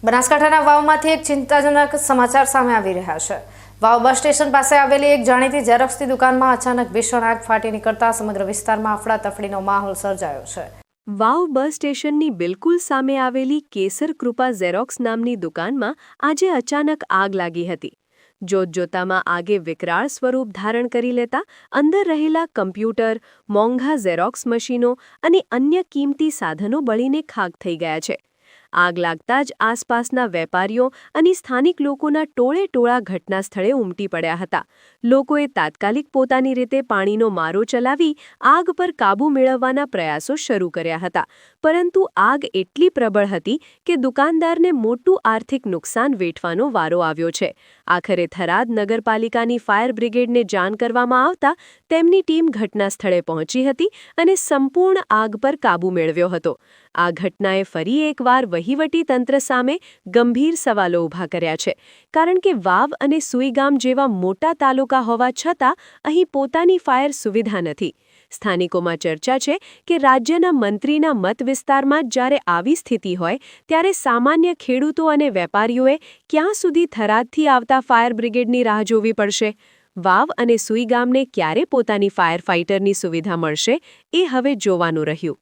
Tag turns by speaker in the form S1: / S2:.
S1: બનાસકાંઠાના વાવમાંથી એક ચિંતાજનક સમાચાર સામે આવી રહ્યા છે। વાવ બસ સ્ટેશન પાસે આવેલી એક જાણીતી ઝેરોક્સની દુકાનમાં અચાનક ભીષણ આગ ફાટી નીકળતા સમગ્ર વિસ્તારમાં અફડાતફડીનો માહોલ સર્જાયો છે।
S2: વાવ બસ સ્ટેશનની બિલકુલ સામે આવેલી કેસર કૃપા ઝેરોક્સ નામની દુકાનમાં આજે અચાનક આગ લાગી હતી। જોતજોતામાં આગે વિકરાળ સ્વરૂપ ધારણ કરી લેતા અંદર રહેલા કમ્પ્યુટર, મોંઘા ઝેરોક્સ મશીનો અને અન્ય કિંમતી સાધનો બળીને ખાક થઈ ગયા છે। આગ લાગતા જ આસપાસના વેપારીઓ અને સ્થાનિક લોકોના ટોળે ટોળા ઘટના સ્થળે ઉમટી પડ્યા હતા। લોકોએ તાત્કાલિક પોતાની રીતે પાણીનો મારો ચલાવી આગ પર કાબૂ મેળવવાના પ્રયાસો શરૂ કર્યા હતા, પરંતુ આગ એટલી પ્રબળ હતી કે દુકાનદારને મોટું આર્થિક નુકસાન વેઠવાનો વારો આવ્યો છે। આખરે થરાદ નગરપાલિકાની ફાયર બ્રિગેડને જાણ કરવામાં આવતા તેમની ટીમ ઘટના સ્થળે પહોંચી હતી અને સંપૂર્ણ આગ પર કાબૂ મેળવ્યો હતો। આ ઘટનાએ ફરી એકવાર વહીવટી તંત્ર સામે ગંભીર સવાલો ઊભા કર્યા છે, કારણ કે વાવ અને સુઈગામ જેવા મોટા તાલુકા હોવા છતાં અહીં પોતાની ફાયર સુવિધા નથી। સ્થાનિકોમાં ચર્ચા છે કે રાજ્યના મંત્રીના મત વિસ્તારમાં જ્યારે આવી સ્થિતિ હોય ત્યારે સામાન્ય ખેડૂતો અને વેપારીઓએ ક્યાં સુધી થરાદથી આવતા ફાયર બ્રિગેડની રાહ જોવી પડશે? વાવ અને સુઈગામને ક્યારે પોતાની ફાયર ફાઇટરની સુવિધા મળશે એ હવે જોવાનું રહ્યું।